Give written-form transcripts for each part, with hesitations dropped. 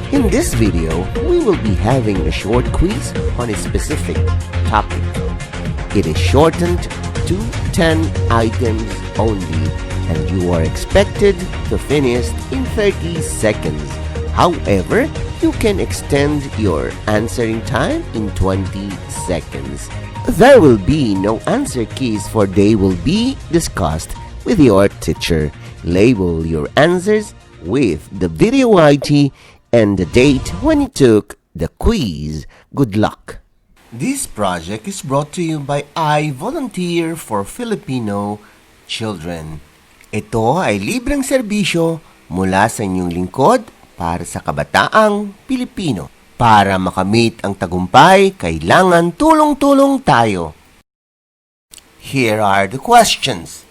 In this video, we will be having a short quiz on a specific topic. It is shortened to 10 items only, and you are expected to finish in 30 seconds. However, you can extend your answering time in 20 seconds. There will be no answer keys, for they will be discussed with your teacher. Label your answers with the video ID and the date when you took the quiz. Good luck! This project is brought to you by I Volunteer for Filipino Children. Ito ay libreng serbisyo mula sa inyong lingkod para sa kabataang Pilipino. Para makamit ang tagumpay, kailangan tulong-tulong tayo. Here are the questions.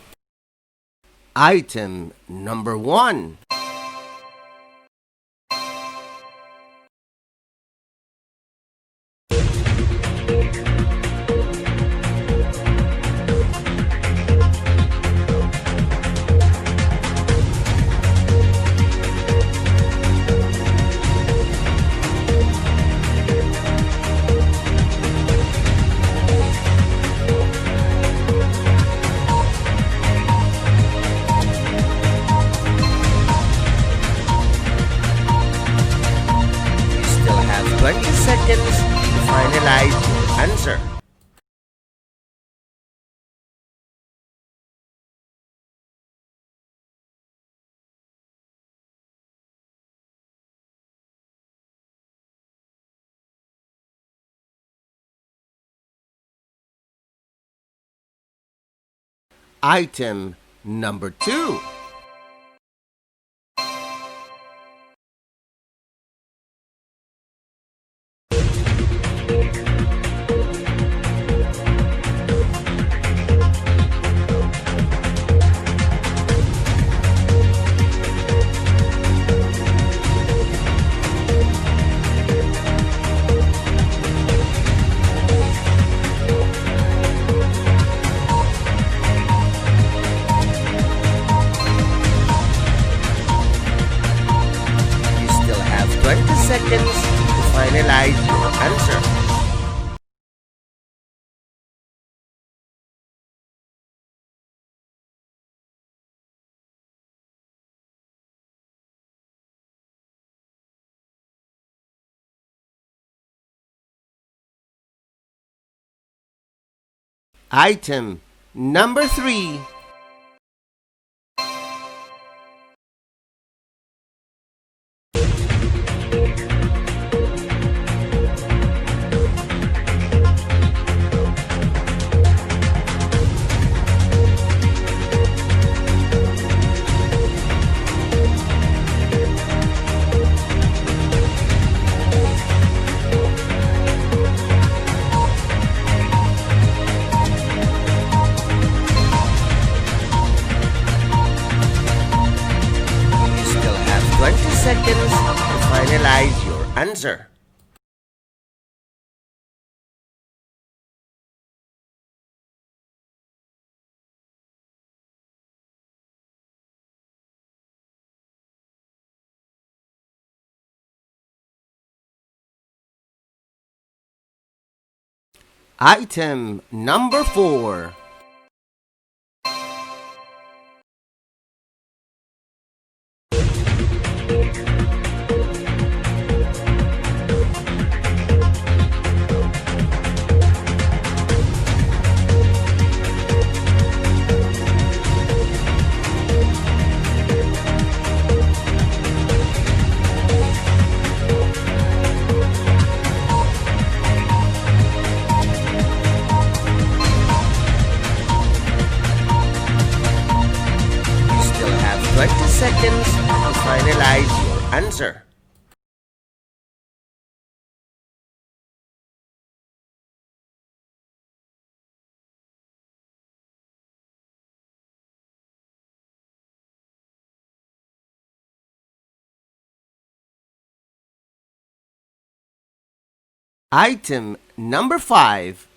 Item number 1. Seconds to finalize your answer. Item number 2. Seconds to finalize your answer. Item number 3. Seconds to finalize your answer. Item number 4. Seconds to finalize your answer. Item number 5.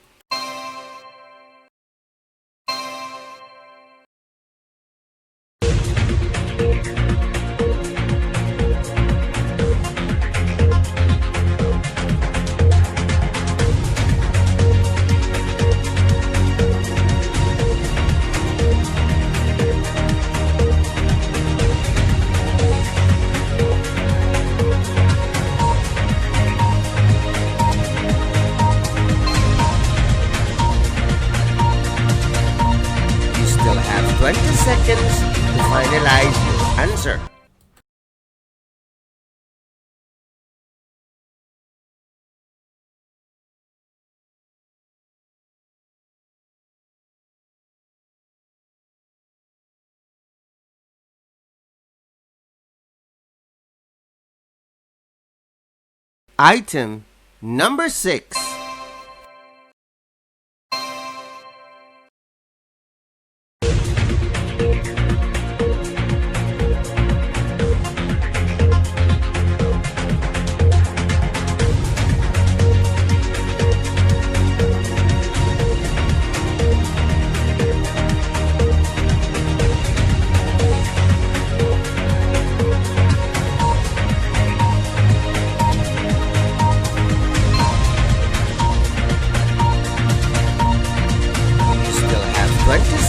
Item number 6.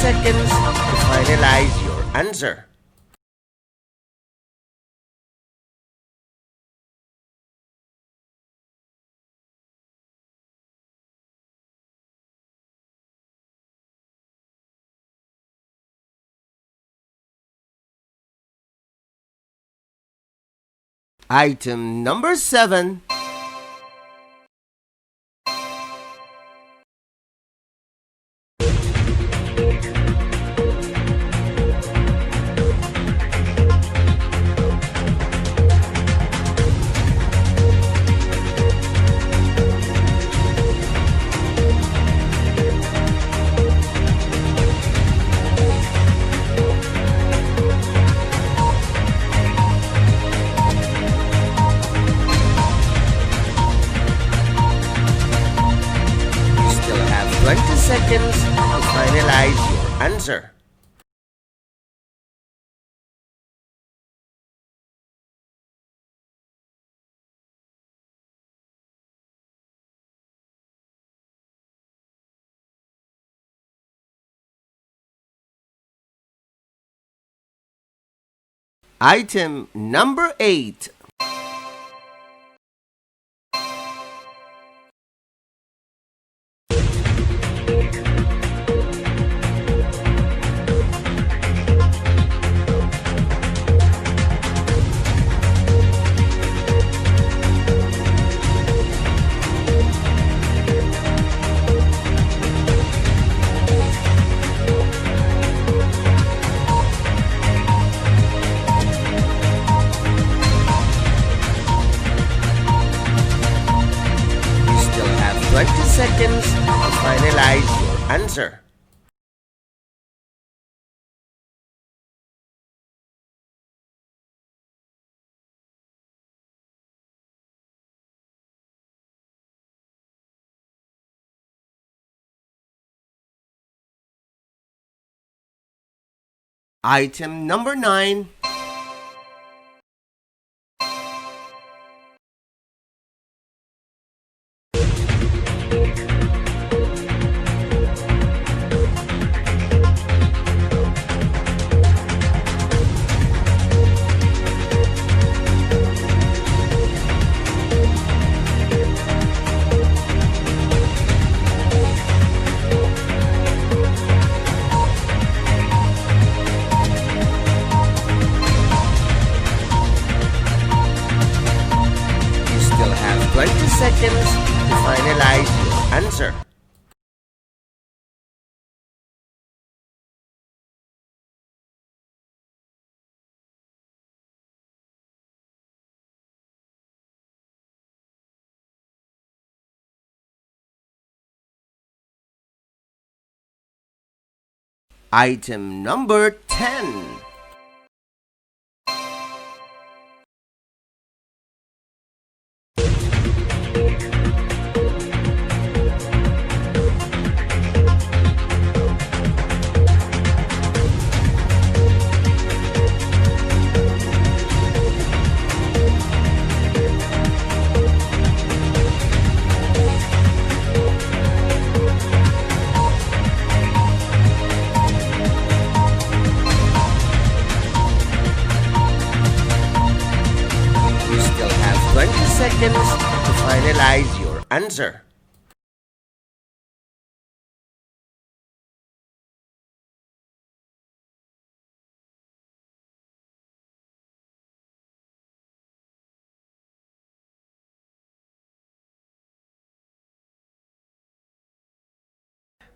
Seconds to finalize your answer. Item number 7. Seconds to finalize your answer. Item number 8. Seconds to finalize your answer. Item number 9. Seconds to finalize your answer. Item number 10. Seconds to finalize your answer.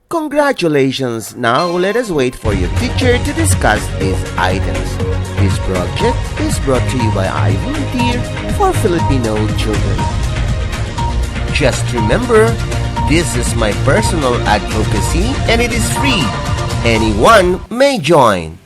Congratulations! Now let us wait for your teacher to discuss these items. This project is brought to you by I Volunteer for Filipino Children. Just remember, this is my personal advocacy and it is free. Anyone may join.